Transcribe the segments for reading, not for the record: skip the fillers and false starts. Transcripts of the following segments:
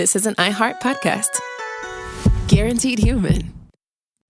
this is an iHeart podcast. Guaranteed human.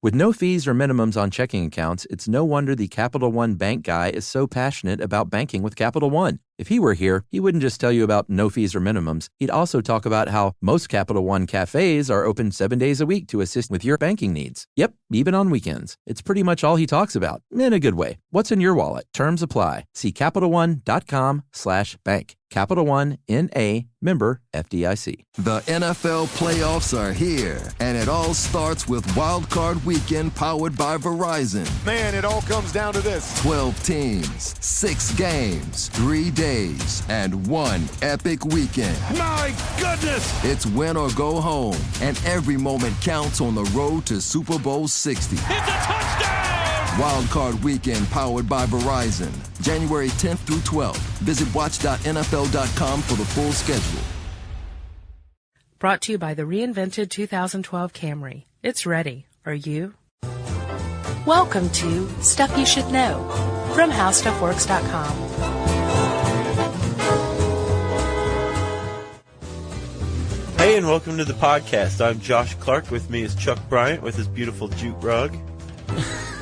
With no fees or minimums on checking accounts, it's no wonder the Capital One bank guy is so passionate about banking with Capital One. If he were here, he wouldn't just tell you about no fees or minimums. He'd also talk about how most Capital One cafes are open 7 days a week to assist with your banking needs. Yep, even on weekends. It's pretty much all he talks about, in a good way. What's in your wallet? Terms apply. See CapitalOne.com/bank. Capital One, N.A., member FDIC. The NFL playoffs are here, and it all starts with Wild Card Weekend powered by Verizon. Man, it all comes down to this. 12 teams, 6 games, 3 days, and one epic weekend. My goodness! It's win or go home, and every moment counts on the road to Super Bowl 60. It's a touchdown! Wild Card Weekend powered by Verizon. January 10th through 12th. Visit watch.nfl.com for the full schedule. Brought to you by the reinvented 2012 Camry. It's ready. Are you? Welcome to Stuff You Should Know from HowStuffWorks.com. Hey, and welcome to the podcast. I'm Josh Clark. With me is Chuck Bryant with his beautiful jute rug.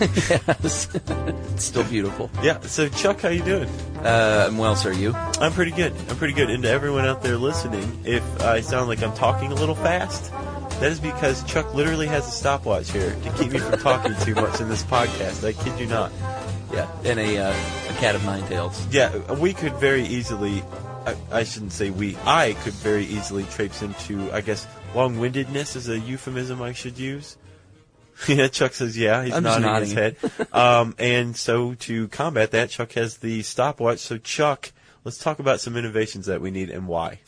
Yes. It's still beautiful. Yeah, so Chuck, how you doing? I'm well, sir. You? I'm pretty good. And to everyone out there listening, if I sound like I'm talking a little fast, that is because Chuck literally has a stopwatch here to keep me from talking too much in this podcast. I kid you not. Yeah, and a cat of nine tails. Yeah, we could very easily, I shouldn't say we, I could very easily traipse into, I guess, long-windedness is a euphemism I should use. Yeah, Chuck says, yeah, he's nodding his head. And so to combat that, Chuck has the stopwatch. So, Chuck, let's talk about some innovations that we need and why.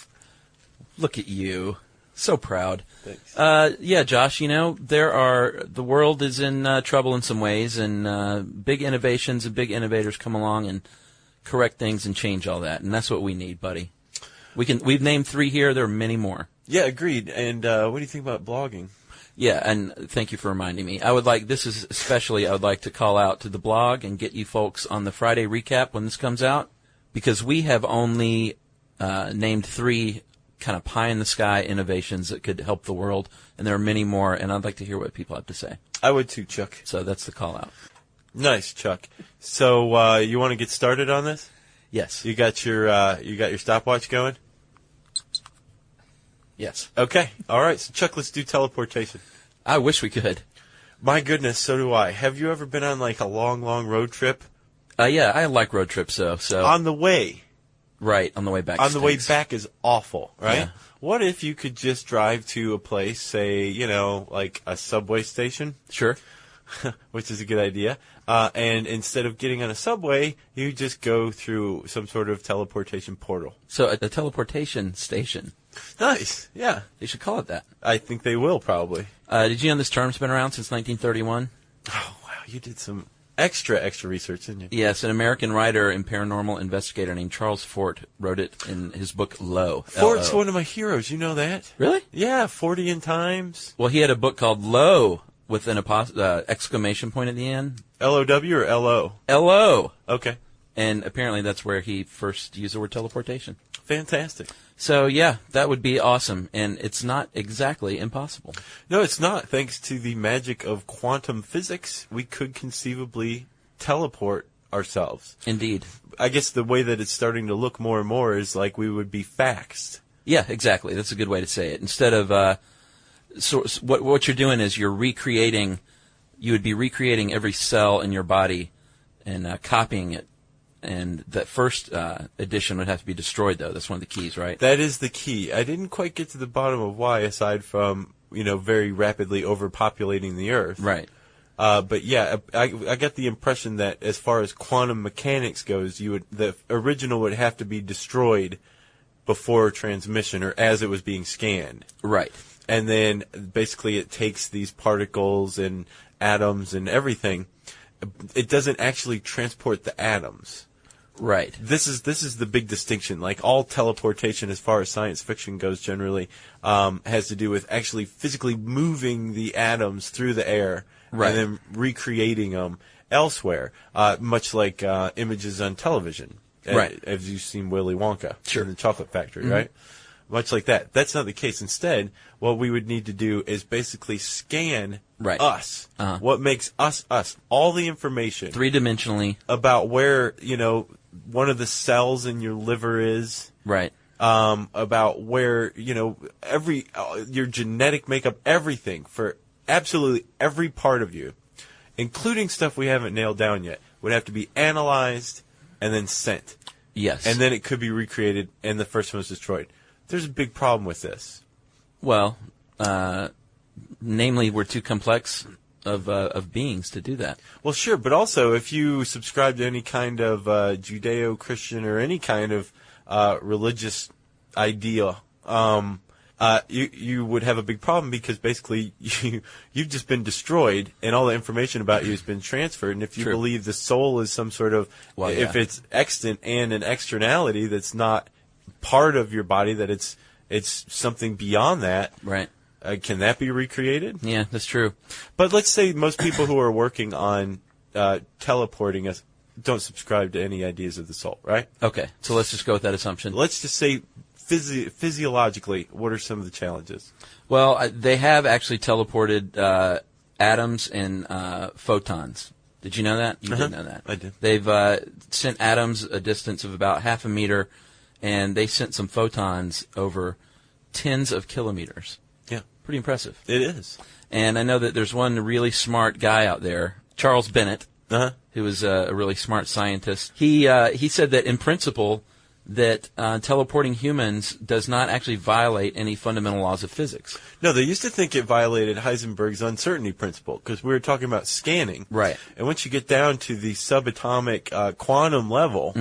Look at you. So proud. Thanks. Yeah, Josh, the world is in trouble in some ways, and big innovations and big innovators come along and correct things and change all that, and that's what we need, buddy. We've named 3 here. There are many more. Yeah, agreed. And what do you think about blogging? Yeah, and thank you for reminding me. I would like to call out to the blog and get you folks on the Friday recap when this comes out, because we have only named 3 kind of pie-in-the-sky innovations that could help the world, and there are many more, and I'd like to hear what people have to say. I would too, Chuck. So that's the call-out. Nice, Chuck. So you want to get started on this? Yes. You got your stopwatch going? Yes. Okay. All right. So, Chuck, let's do teleportation. I wish we could. My goodness, so do I. Have you ever been on, like, a long, long road trip? Yeah, I like road trips, so. On the way. Right, on the way back. On the way back is awful, right? Yeah. What if you could just drive to a place, say, like a subway station? Sure. Which is a good idea. And instead of getting on a subway, you just go through some sort of teleportation portal. So a teleportation station. Nice. Yeah. They should call it that. I think they will, probably. Did you know this term's been around since 1931? Oh, wow. You did some extra research, didn't you? Yes, an American writer and paranormal investigator named Charles Fort wrote it in his book Low. Fort's one of my heroes. You know that? Really? Yeah, 40 times. Well, he had a book called Low with an exclamation point at the end. L-O-W or L-O? L-O. Okay. And apparently that's where he first used the word teleportation. Fantastic. So, yeah, that would be awesome, and it's not exactly impossible. No, it's not. Thanks to the magic of quantum physics, we could conceivably teleport ourselves. Indeed. I guess the way that it's starting to look more and more is like we would be faxed. Yeah, exactly. That's a good way to say it. Instead of what you're doing is you would be recreating every cell in your body and copying it. And that first edition would have to be destroyed, though. That's one of the keys, right? That is the key. I didn't quite get to the bottom of why, aside from, very rapidly overpopulating the Earth. Right. But yeah, I got the impression that as far as quantum mechanics goes, the original would have to be destroyed before transmission or as it was being scanned. Right. And then basically it takes these particles and atoms and everything. It doesn't actually transport the atoms. Right. This is the big distinction. Like all teleportation, as far as science fiction goes, generally has to do with actually physically moving the atoms through the air, right, and then recreating them elsewhere, much like images on television. Right. As you've seen Willy Wonka, sure, in the Chocolate Factory, mm-hmm, right? much like that. That's not the case. Instead, what we would need to do is basically scan us. What makes us us. All the information. Three-dimensionally. About where, one of the cells in your liver is. Right. About where, your genetic makeup, everything for absolutely every part of you, including stuff we haven't nailed down yet, would have to be analyzed and then sent. Yes. And then it could be recreated, and the first one was destroyed. There's a big problem with this. Well, namely, we're too complex of beings to do that. Well, sure, but also if you subscribe to any kind of Judeo-Christian or any kind of religious idea, you would have a big problem because basically you've just been destroyed and all the information about you has been transferred. And if you believe the soul is some sort of, if it's extant and an externality that's not part of your body, that it's something beyond that. Right. Can that be recreated? Yeah, that's true. But let's say most people who are working on teleporting us don't subscribe to any ideas of the soul, right? Okay, so let's just go with that assumption. Let's just say physiologically, what are some of the challenges? Well, they have actually teleported atoms and photons. Did you know that? You did know that. I did. They've sent atoms a distance of about half a meter, and they sent some photons over tens of kilometers. Yeah. Pretty impressive. It is. And I know that there's one really smart guy out there, Charles Bennett, who is a really smart scientist. He said that in principle that teleporting humans does not actually violate any fundamental laws of physics. No, they used to think it violated Heisenberg's uncertainty principle because we were talking about scanning. Right. And once you get down to the subatomic quantum level,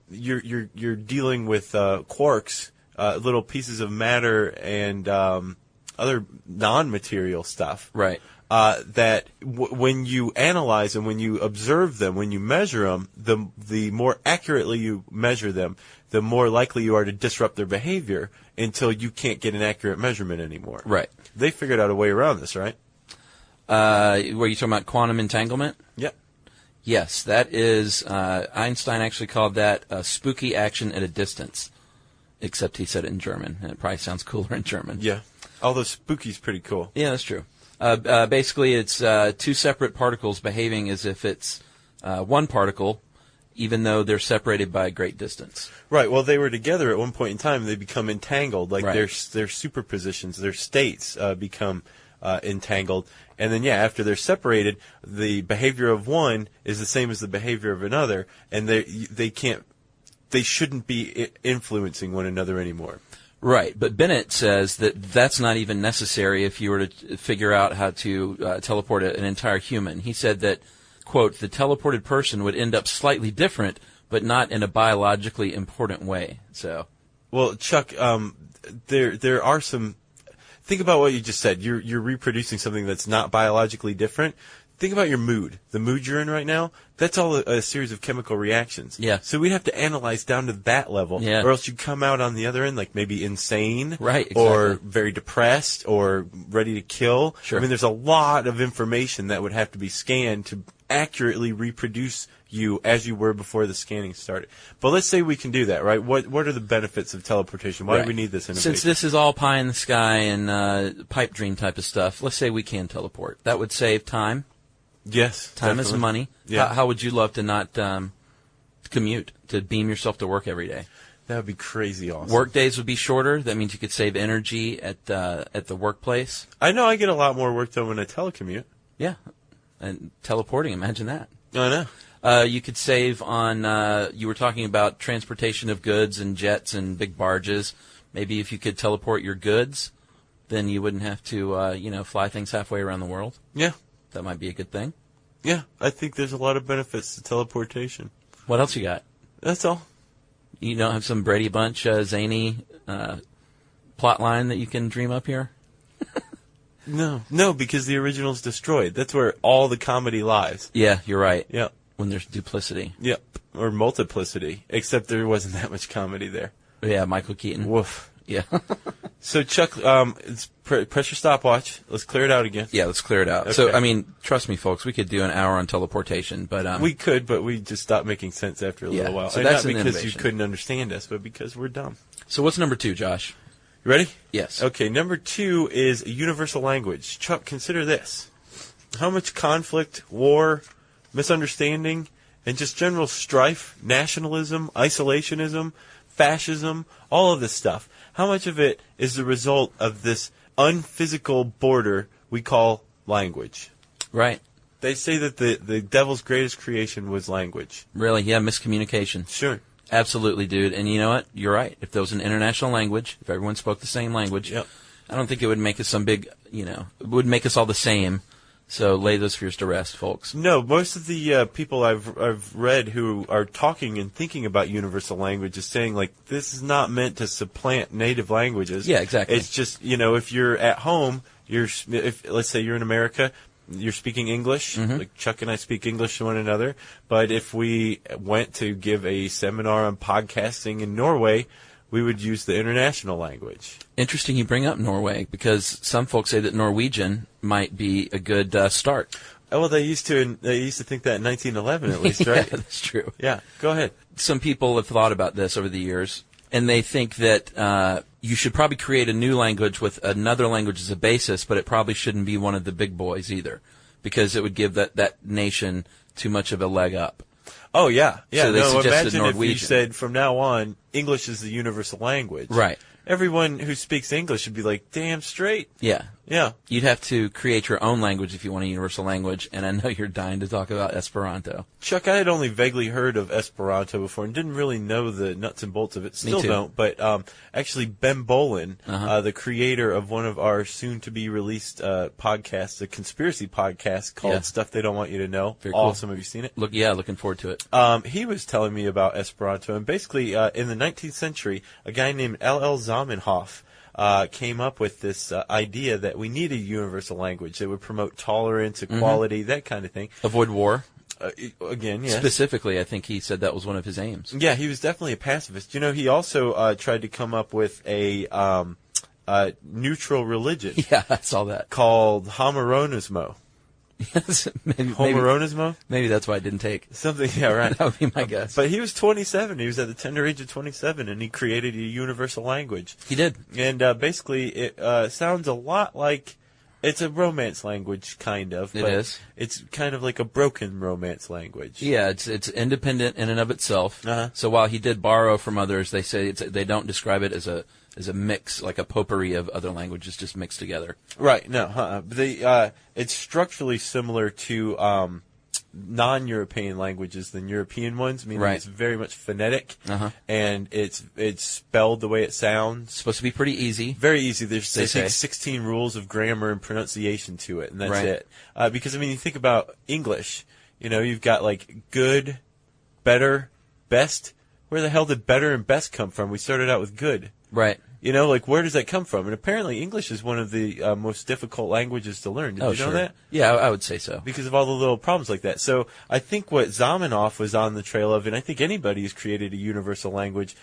you're dealing with quarks, little pieces of matter and other non-material stuff. Right. That when you analyze and when you observe them, when you measure them, the more accurately you measure them, the more likely you are to disrupt their behavior until you can't get an accurate measurement anymore. Right. They figured out a way around this, right? Were you talking about quantum entanglement? Yep. Yes, that is, Einstein actually called that spooky action at a distance, except he said it in German, and it probably sounds cooler in German. Yeah. Although spooky's pretty cool. Yeah, that's true. Basically, it's two separate particles behaving as if it's one particle, even though they're separated by a great distance. Right. Well, they were together at one point in time. They become entangled, like right. their superpositions, their states become entangled. And then, after they're separated, the behavior of one is the same as the behavior of another, and they shouldn't be influencing one another anymore. Right, but Bennett says that that's not even necessary if you were to figure out how to teleport an entire human. He said that, quote, the teleported person would end up slightly different, but not in a biologically important way. So, well, Chuck, there are some. Think about what you just said. You're reproducing something that's not biologically different. Think about your mood. The mood you're in right now, that's all a series of chemical reactions. Yeah. So we'd have to analyze down to that level. Yeah. Or else you'd come out on the other end like maybe insane. Right, exactly. Or very depressed or ready to kill. Sure. I mean, there's a lot of information that would have to be scanned to accurately reproduce you as you were before the scanning started. But let's say we can do that, right? What are the benefits of teleportation? Why do we need this innovation? Since this is all pie in the sky and pipe dream type of stuff, let's say we can teleport. That would save time. Yes. Time definitely. is money. Yeah. How would you love to not commute, to beam yourself to work every day? That would be crazy awesome. Work days would be shorter. That means you could save energy at the workplace. I know I get a lot more work done when I telecommute. Yeah. And teleporting, imagine that. I know. You could save on, you were talking about transportation of goods and jets and big barges. Maybe if you could teleport your goods, then you wouldn't have to, fly things halfway around the world. Yeah. That might be a good thing. Yeah, I think there's a lot of benefits to teleportation. What else you got? That's all. You don't have some Brady Bunch zany plot line that you can dream up here? No, because the original's destroyed. That's where all the comedy lies. Yeah, you're right. Yeah. When there's duplicity. Yep. Or multiplicity, except there wasn't that much comedy there. Yeah, Michael Keaton. Woof. Yeah. So, Chuck, press your stopwatch. Let's clear it out again. Yeah, let's clear it out. Okay. So, I mean, trust me, folks, we could do an hour on teleportation, but... we could, but we just stopped making sense after a little while. So and that's not an because innovation. you couldn't understand us, but because we're dumb. So what's number 2, Josh? You ready? Yes. Okay, number 2 is a universal language. Chuck, consider this. How much conflict, war, misunderstanding, and just general strife, nationalism, isolationism, fascism, all of this stuff, how much of it is the result of this unphysical border we call language? Right. They say that the devil's greatest creation was language. Really? Yeah, miscommunication. Sure. Absolutely, dude. And you know what? You're right. If there was an international language, if everyone spoke the same language, Yep. I don't think it would make us some big, it would make us all the same. So lay those fears to rest, folks. No, most of the people I've read who are talking and thinking about universal language is saying, like, this is not meant to supplant native languages. Yeah, exactly. It's just, if you're at home, if let's say you're in America, you're speaking English, like Chuck and I speak English to one another, but if we went to give a seminar on podcasting in Norway, we would use the international language. Interesting you bring up Norway, because some folks say that Norwegian might be a good start. Oh, well, they used to think that in 1911 at least, right? Yeah, that's true. Yeah, go ahead. Some people have thought about this over the years, and they think that you should probably create a new language with another language as a basis, but it probably shouldn't be one of the big boys either, because it would give that nation too much of a leg up. Oh, yeah. Yeah, So they suggested imagine if Norwegian. you said from now on, English is the universal language. Right. Everyone who speaks English would be like, damn straight. Yeah. Yeah. You'd have to create your own language if you want a universal language, and I know you're dying to talk about Esperanto. Chuck, I had only vaguely heard of Esperanto before and didn't really know the nuts and bolts of it. Still too. don't. But actually, Ben Bolin, the creator of one of our soon-to-be-released podcasts, a conspiracy podcast called Stuff They Don't Want You to Know. Very cool. Awesome. Have you seen it? Looking forward to it. He was telling me about Esperanto, and basically, in the 19th century, a guy named L.L. Zamenhof came up with this idea that we need a universal language that would promote tolerance, equality, that kind of thing. Avoid war. Again, yes. Specifically, I think he said that was one of his aims. Yeah, he was definitely a pacifist. He also tried to come up with a neutral religion. Yeah, I saw that. Called Homeronismo. Yes, Homeronismo? Maybe that's why I didn't take. Something, yeah, right. That would be my guess. But he was 27. He was at the tender age of 27, and he created a universal language. He did. And basically, it sounds a lot like it's a romance language, kind of. It is. It's kind of like a broken romance language. Yeah, it's independent in and of itself. Uh-huh. So while he did borrow from others, they say they don't describe it as a mix, like a potpourri of other languages just mixed together. Right. No. It's structurally similar to non-European languages than European ones. Meaning Right. It's very much phonetic, Uh-huh. and it's spelled the way it sounds. It's supposed to be pretty easy. Very easy. There's They I think say. 16 rules of grammar and pronunciation to it, and that's Right. it. Because you think about English. You've got like good, better, best. Where the hell did better and best come from? We started out with good. Right. Where does that come from? And apparently English is one of the most difficult languages to learn. Did you know sure. that? Yeah, I would say so. Because of all the little problems like that. So I think what Zamenhof was on the trail of, and I think anybody who's created a universal language,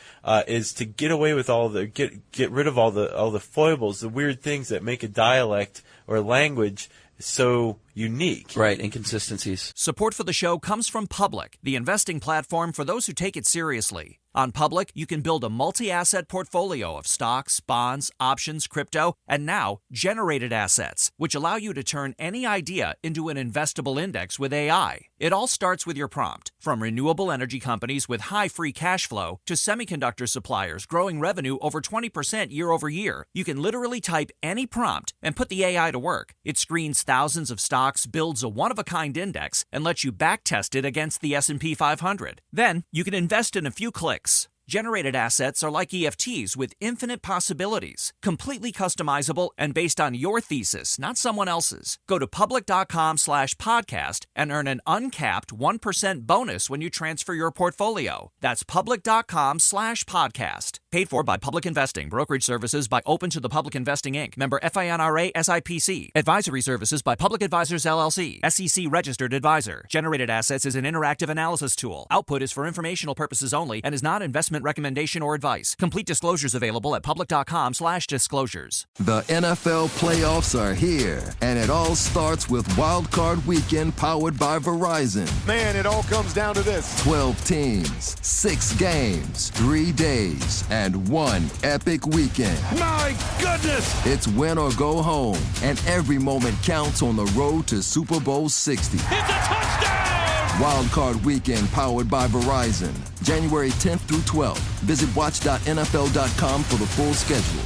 is to get away with get rid of all the foibles, the weird things that make a dialect or a language so unique. Right, inconsistencies. Support for the show comes from Public, the investing platform for those who take it seriously. On Public, you can build a multi-asset portfolio of stocks, bonds, options, crypto, and now generated assets, which allow you to turn any idea into an investable index with AI. It all starts with your prompt. From renewable energy companies with high free cash flow to semiconductor suppliers growing revenue over 20% year over year, you can literally type any prompt and put the AI to work. It screens thousands of stocks, builds a one-of-a-kind index, and lets you backtest it against the S&P 500. Then, you can invest in a few clicks. Generated assets are like EFTs with infinite possibilities, completely customizable and based on your thesis, not someone else's. Go to public.com/podcast and earn an uncapped 1% bonus when you transfer your portfolio. That's public.com/podcast. Paid for by Public Investing. Brokerage services by Open to the Public Investing, Inc. Member FINRA SIPC. Advisory services by Public Advisors LLC. SEC registered advisor. Generated assets is an interactive analysis tool. Output is for informational purposes only and is not investment investment recommendation or advice. Complete disclosures available at public.com/disclosures. The NFL playoffs are here, and it all starts with Wild Card Weekend powered by Verizon. Man, it all comes down to this. 12 teams, 6 games, 3 days, and 1 epic weekend. My goodness! It's win or go home, and every moment counts on the road to Super Bowl 60. It's a touchdown! Wild Card Weekend powered by Verizon. January 10th through 12th. Visit watch.nfl.com for the full schedule.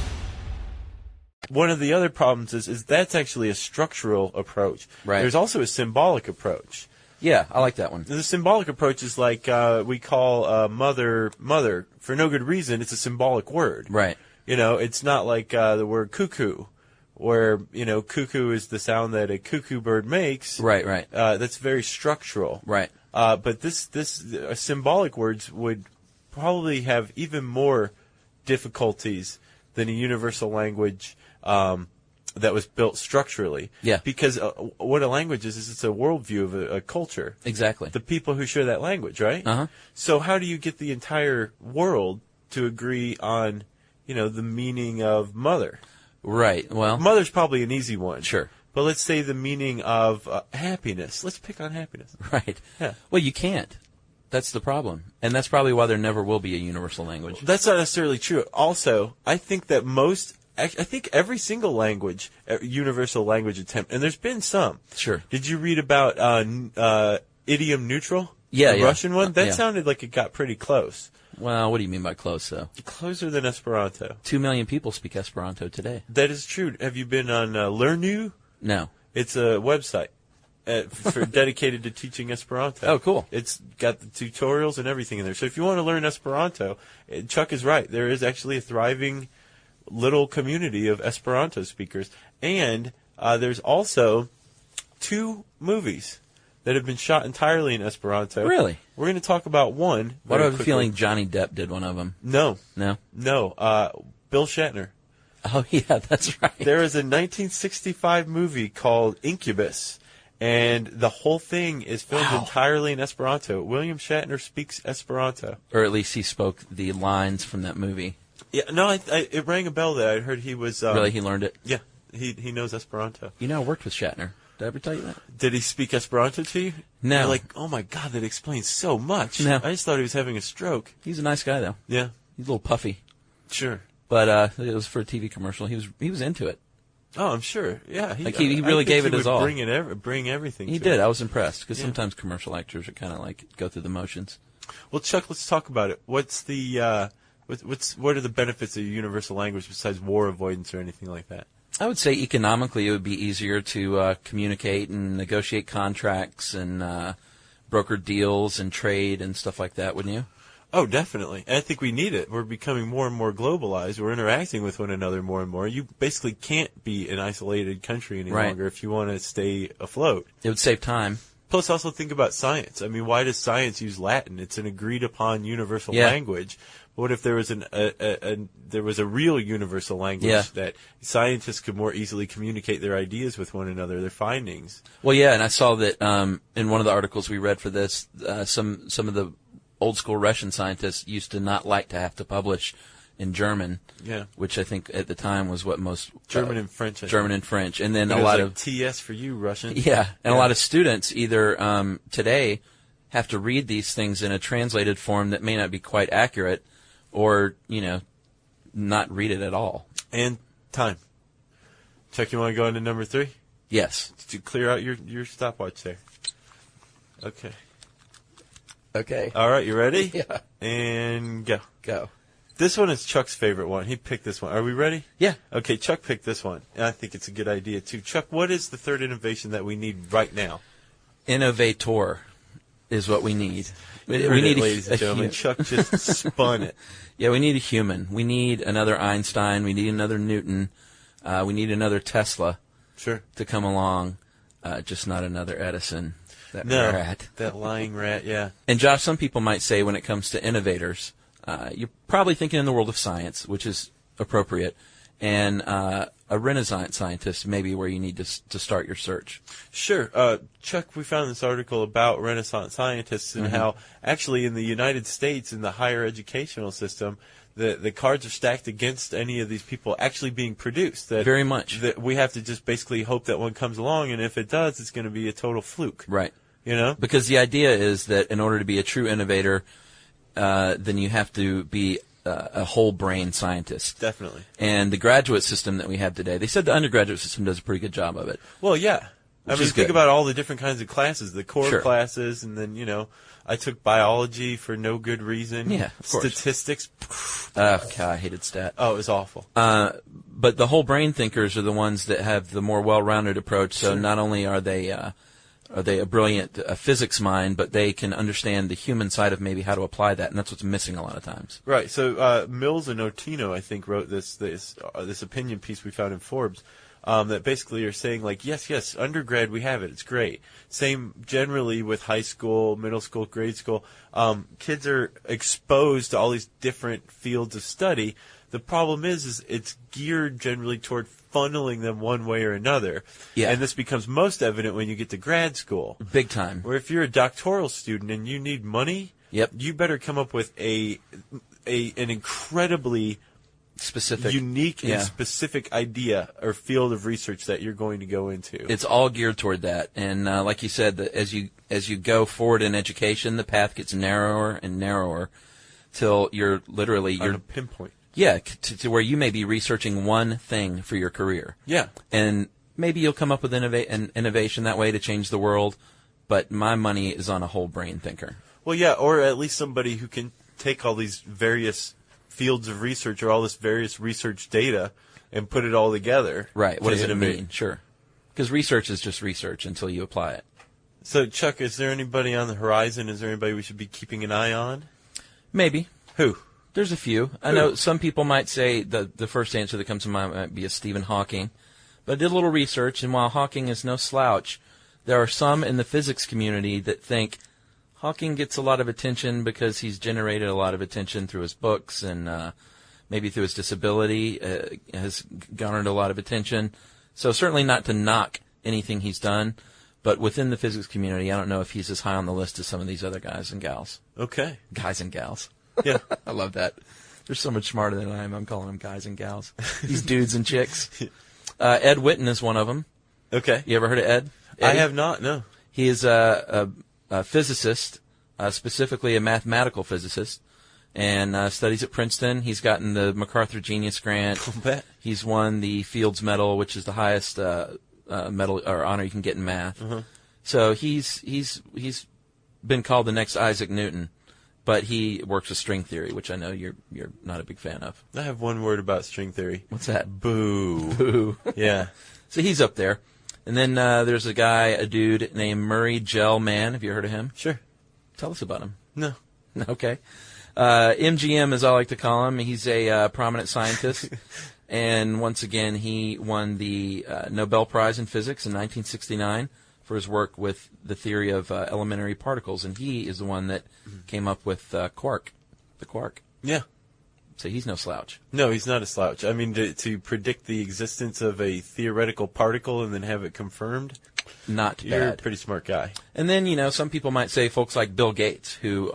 One of the other problems is that's actually a structural approach. Right. There's also a symbolic approach. Yeah, I like that one. The symbolic approach is like we call mother for no good reason. It's a symbolic word. Right. You know, it's not like the word cuckoo, where, you know, cuckoo is the sound that a cuckoo bird makes. Right, right. That's very structural. Right. But this symbolic words would probably have even more difficulties than a universal language that was built structurally. Yeah. Because what a language is it's a worldview of a culture. Exactly. The people who share that language, right? Uh-huh. So how do you get the entire world to agree on, you know, the meaning of mother? Right. Well, Mother's probably an easy one. Sure. But let's say the meaning of happiness. Let's pick on happiness. right. Yeah. Well, you can't. That's the problem. And that's probably why there never will be a universal language. That's not necessarily true. Also, I think that I think every single language, universal language attempt, and there's been some. Sure. Did you read about idiom neutral? Yeah, the yeah. Russian one? That Yeah. sounded like it got pretty close. Well, what do you mean by close, though? Closer than Esperanto. 2 million people speak Esperanto today. That is true. Have you been on Learnu? No. It's a website dedicated to teaching Esperanto. Oh, cool. It's got the tutorials and everything in there. So if you want to learn Esperanto, Chuck is right. There is actually a thriving little community of Esperanto speakers. And there's also 2 movies that have been shot entirely in Esperanto. Really? We're going to talk about one. What very I have a quickly. feeling Johnny Depp did one of them. No. No? Bill Shatner. Oh, yeah, that's right. There is a 1965 movie called Incubus, and the whole thing is filmed entirely in Esperanto. William Shatner speaks Esperanto. Or at least he spoke the lines from that movie. Yeah, no, it rang a bell that I heard he was... Really, he learned it? Yeah, he knows Esperanto. You know, I worked with Shatner. Did I ever tell you that? Did he speak Esperanto to you? No. You're like, oh my God, that explains so much. No. I just thought he was having a stroke. He's a nice guy, though. Yeah, He's a little puffy. sure. But it was for a TV commercial. He was into it. Oh, I'm sure. Yeah, He I really think gave he it his would all. Bring everything. He to did. it. I was impressed because Yeah. sometimes commercial actors are kind of like go through the motions. Well, Chuck, let's talk about it. What's the what are the benefits of a universal language besides war avoidance or anything like that? I would say economically it would be easier to communicate and negotiate contracts and broker deals and trade and stuff like that, wouldn't you? Oh, definitely. And I think we need it. We're becoming more and more globalized. We're interacting with one another more and more. You basically can't be an isolated country any Right. longer if you want to stay afloat. It would save time. Plus, also think about science. I mean, why does science use Latin? It's an agreed-upon universal Yeah. language. What if there was there was a real universal language Yeah. that scientists could more easily communicate their ideas with one another, their findings? Well, yeah, and I saw that in one of the articles we read for this, some of the old school Russian scientists used to not like to have to publish in German, Yeah. which I think at the time was what most German and French. I German think. and French, and then But a it was lot like of TS for you, Russian. yeah, and Yeah. a lot of students either today have to read these things in a translated form that may not be quite accurate, or not read it at all. And time. Chuck, you want to go into number 3? Yes. To clear out your stopwatch there. Okay. Okay. All right, you ready? Yeah. And go. Go. This one is Chuck's favorite one. He picked this one. Are we ready? Yeah. Okay, Chuck picked this one. And I think it's a good idea, too. Chuck, what is the third innovation that we need right now? Innovator is what we need. You We heard need it, ladies and gentlemen. Chuck just spun it. Yeah, we need a human. We need another Einstein. We need another Newton. We need another Tesla Sure. to come along. Just not another Edison. That No, rat. that lying rat, yeah. And Josh, some people might say when it comes to innovators, you're probably thinking in the world of science, which is appropriate. And a Renaissance scientist maybe where you need to start your search. Sure. Chuck, we found this article about Renaissance scientists and how actually in the United States, in the higher educational system, the cards are stacked against any of these people actually being produced. That, very much. That we have to just basically hope that one comes along, and if it does, it's going to be a total fluke. Right. You know? Because the idea is that in order to be a true innovator, then you have to be a whole brain scientist. Definitely. And the graduate system that we have today, they said the undergraduate system does a pretty good job of it. Well, yeah. I mean, think about all the different kinds of classes, the core classes, and then, I took biology for no good reason. Yeah, of course. Statistics. Oh, God, I hated stat. Oh, it was awful. But the whole brain thinkers are the ones that have the more well-rounded approach. So not only are they a brilliant physics mind, but they can understand the human side of maybe how to apply that, and that's what's missing a lot of times. Right. So Mills and Otino, I think, wrote this opinion piece we found in Forbes. That basically are saying, like, yes, undergrad, we have it. It's great. Same generally with high school, middle school, grade school. Kids are exposed to all these different fields of study. The problem is it's geared generally toward funneling them one way or another. Yeah. And this becomes most evident when you get to grad school. Big time. Where if you're a doctoral student and you need money, you better come up with an incredibly specific, unique and specific idea or field of research that you're going to go into. It's all geared toward that, and like you said, as you go forward in education, the path gets narrower and narrower till you're literally on a pinpoint. Yeah, to where you may be researching one thing for your career. Yeah, and maybe you'll come up with an innovation that way to change the world. But my money is on a whole brain thinker. Well, yeah, or at least somebody who can take all these various fields of research or all this various research data and put it all together. Right. What does it mean? Sure. Because research is just research until you apply it. So, Chuck, is there anybody on the horizon? Is there anybody we should be keeping an eye on? Maybe. Who? There's a few. I know some people might say the first answer that comes to mind might be a Stephen Hawking. But I did a little research, and while Hawking is no slouch, there are some in the physics community that think Hawking gets a lot of attention because he's generated a lot of attention through his books and maybe through his disability has garnered a lot of attention. So certainly not to knock anything he's done, but within the physics community, I don't know if he's as high on the list as some of these other guys and gals. Okay. Guys and gals. Yeah. I love that. They're so much smarter than I am. I'm calling them guys and gals. These dudes and chicks. Ed Witten is one of them. Okay. You ever heard of Ed? Eddie? I have not, no. He is a physicist, specifically a mathematical physicist, and studies at Princeton. He's gotten the MacArthur Genius Grant. I'll bet. He's won the Fields Medal, which is the highest medal or honor you can get in math. Uh-huh. So he's been called the next Isaac Newton, but he works with string theory, which I know you're not a big fan of. I have one word about string theory. What's that? Boo. Boo. Yeah. So he's up there. And then there's a dude named Murray Gell-Mann. Have you heard of him? Sure. Tell us about him. No. Okay. MGM, as I like to call him, he's a prominent scientist. And once again, he won the Nobel Prize in Physics in 1969 for his work with the theory of elementary particles. And he is the one that came up with the quark. Yeah. So he's no slouch. No, he's not a slouch. I mean, to predict the existence of a theoretical particle and then have it confirmed, not you're bad. A pretty smart guy. And then, some people might say folks like Bill Gates, who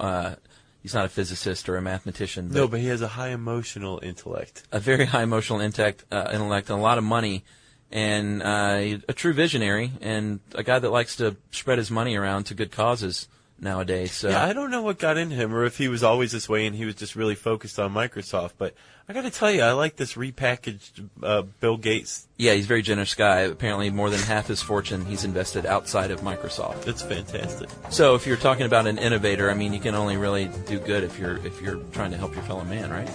he's not a physicist or a mathematician. No, but he has a high emotional intellect. A very high emotional intellect and a lot of money, and a true visionary, and a guy that likes to spread his money around to good causes nowadays. So. Yeah, I don't know what got into him, or if he was always this way and he was just really focused on Microsoft. But I got to tell you, I like this repackaged Bill Gates. Yeah, he's a very generous guy. Apparently, more than half his fortune he's invested outside of Microsoft. That's fantastic. So, if you're talking about an innovator, I mean, you can only really do good if you're trying to help your fellow man, right?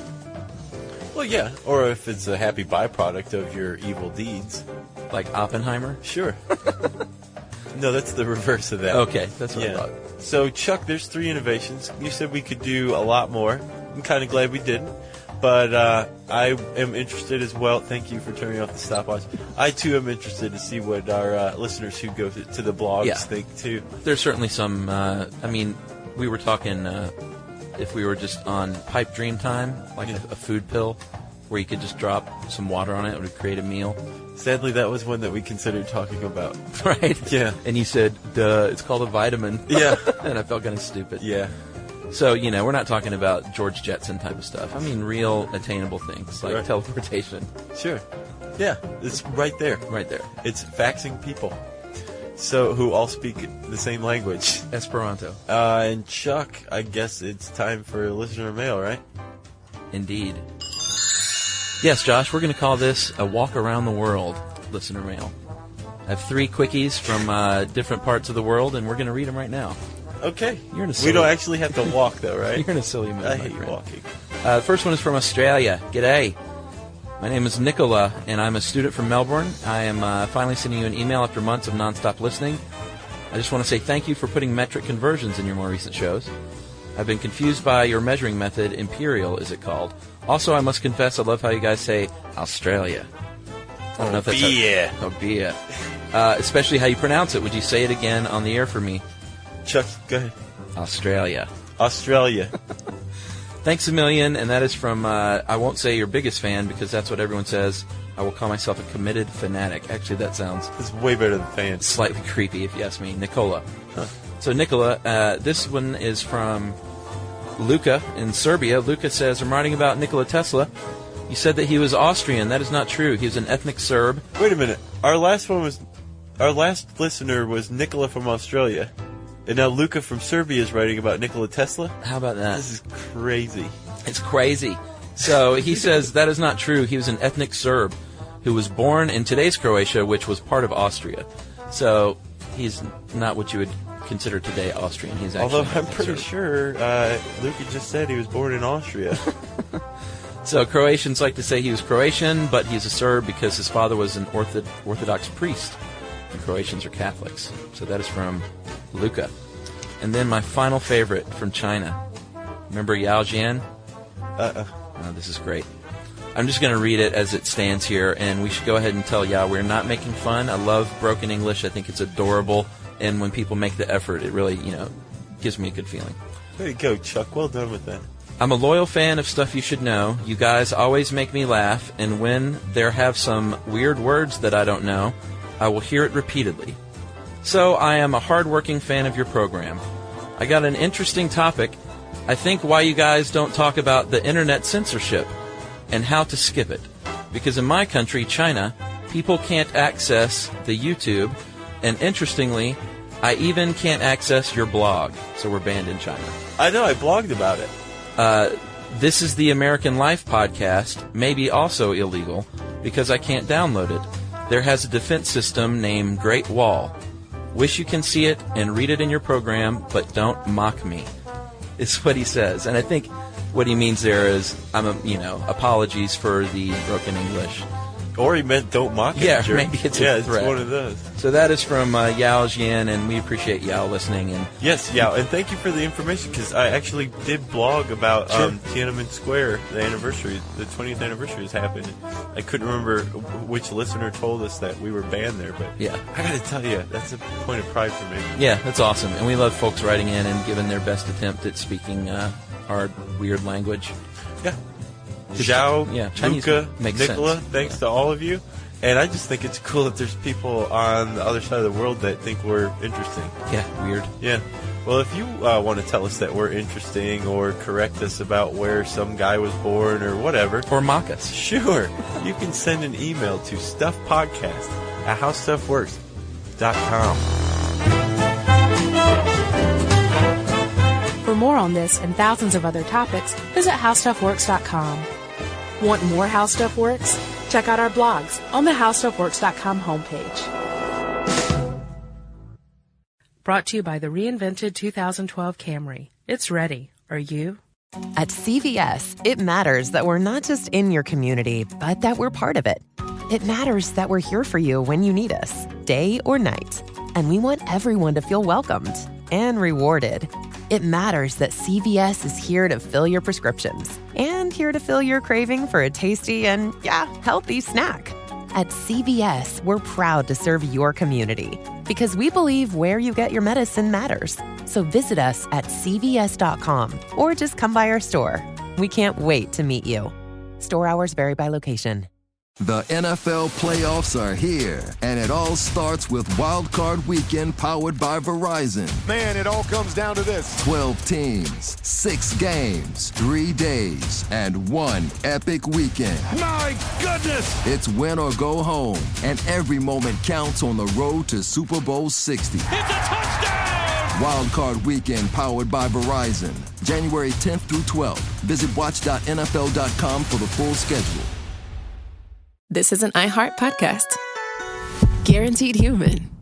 Well, yeah, or if it's a happy byproduct of your evil deeds, like Oppenheimer. Sure. No, that's the reverse of that. Okay, that's what I thought. So, Chuck, there's 3 innovations. You said we could do a lot more. I'm kind of glad we didn't. But I am interested as well. Thank you for turning off the stopwatch. I, too, am interested to see what our listeners who go to the blogs think, too. There's certainly some, we were talking, if we were just on pipe dream time, like a food pill, where you could just drop some water on it. It would create a meal. Sadly, that was one that we considered talking about. Right? Yeah. And you said, duh, it's called a vitamin. Yeah. And I felt kind of stupid. Yeah. So, we're not talking about George Jetson type of stuff. I mean real attainable things like teleportation. Sure. Yeah, it's right there. Right there. It's faxing people. So, who all speak the same language. Esperanto. And Chuck, I guess it's time for listener mail, right? Indeed. Yes, Josh, we're going to call this a walk around the world listener mail. I have 3 quickies from different parts of the world, and we're going to read them right now. Okay. We don't actually have to walk, though, right? You're in a silly mood, I my hate friend. walking. The first one is from Australia. G'day. My name is Nicola, and I'm a student from Melbourne. I am finally sending you an email after months of nonstop listening. I just want to say thank you for putting metric conversions in your more recent shows. I've been confused by your measuring method. Imperial, is it called? Also, I must confess, I love how you guys say Australia. I don't know if that's beer. Especially how you pronounce it. Would you say it again on the air for me? Chuck, go ahead. Australia. Thanks a million, and that is from, I won't say your biggest fan, because that's what everyone says. I will call myself a committed fanatic. Actually, that sounds... It's way better than fans. Slightly creepy, if you ask me. Nicola. Huh. So, Nicola, this one is from Luca in Serbia. Luca says, I'm writing about Nikola Tesla. You said that he was Austrian. That is not true. He was an ethnic Serb. Wait a minute. Our last listener was Nicola from Australia. And now Luca from Serbia is writing about Nikola Tesla? How about that? This is crazy. It's crazy. So he says that is not true. He was an ethnic Serb who was born in today's Croatia, which was part of Austria. So he's not what you would consider today Austrian. He's actually Although I'm pretty sure Luca just said he was born in Austria. So Croatians like to say he was Croatian, but he's a Serb because his father was an Orthodox priest. And Croatians are Catholics. So that is from Luca. And then my final favorite from China. Remember Yao Jian? Oh, this is great. I'm just going to read it as it stands here, and we should go ahead and tell Yao we're not making fun. I love broken English. I think it's adorable, and when people make the effort, it really, gives me a good feeling. There you go, Chuck. Well done with that. I'm a loyal fan of Stuff You Should Know. You guys always make me laugh, and when there have some weird words that I don't know, I will hear it repeatedly. So I am a hard-working fan of your program. I got an interesting topic. I think why you guys don't talk about the internet censorship and how to skip it. Because in my country, China, people can't access the YouTube, and interestingly, I even can't access your blog. So we're banned in China. I know, I blogged about it. This is the American Life podcast, maybe also illegal, because I can't download it. There has a defense system named Great Wall. Wish you can see it and read it in your program, but don't mock me. Is what he says. And I think what he means there is, apologies for the broken English. Or he meant don't mock it. Yeah, maybe it's a threat. It's one of those. So that is from Yao Jian, and we appreciate Yao listening. And yes, Yao, and thank you for the information, because I actually did blog about Tiananmen Square, the anniversary, the 20th anniversary has happened. I couldn't remember which listener told us that we were banned there, but yeah, I got to tell you, that's a point of pride for me. Yeah, that's awesome, and we love folks writing in and giving their best attempt at speaking our weird language. Yeah. Zhao, Luca, Nicola, thanks to all of you. And I just think it's cool that there's people on the other side of the world that think we're interesting. Yeah, weird. Yeah. Well, if you want to tell us that we're interesting or correct us about where some guy was born or whatever. Or mock us. Sure. You can send an email to stuffpodcast@howstuffworks.com. For more on this and thousands of other topics, visit howstuffworks.com. Want more How Stuff Works? Check out our blogs on the howstuffworks.com homepage. Brought to you by the reinvented 2012 Camry. It's ready. Are you? At CVS, it matters that we're not just in your community, but that we're part of it. It matters that we're here for you when you need us, day or night. And we want everyone to feel welcomed and rewarded. It matters that CVS is here to fill your prescriptions and here to fill your craving for a tasty and, healthy snack. At CVS, we're proud to serve your community because we believe where you get your medicine matters. So visit us at cvs.com or just come by our store. We can't wait to meet you. Store hours vary by location. The NFL playoffs are here, and it all starts with Wild Card Weekend powered by Verizon. Man, it all comes down to this. 12 teams, 6 games, 3 days, and 1 epic weekend. My goodness! It's win or go home, and every moment counts on the road to Super Bowl 60. It's a touchdown! Wild Card Weekend powered by Verizon. January 10th through 12th. Visit watch.nfl.com for the full schedule. This is an iHeart podcast. Guaranteed human.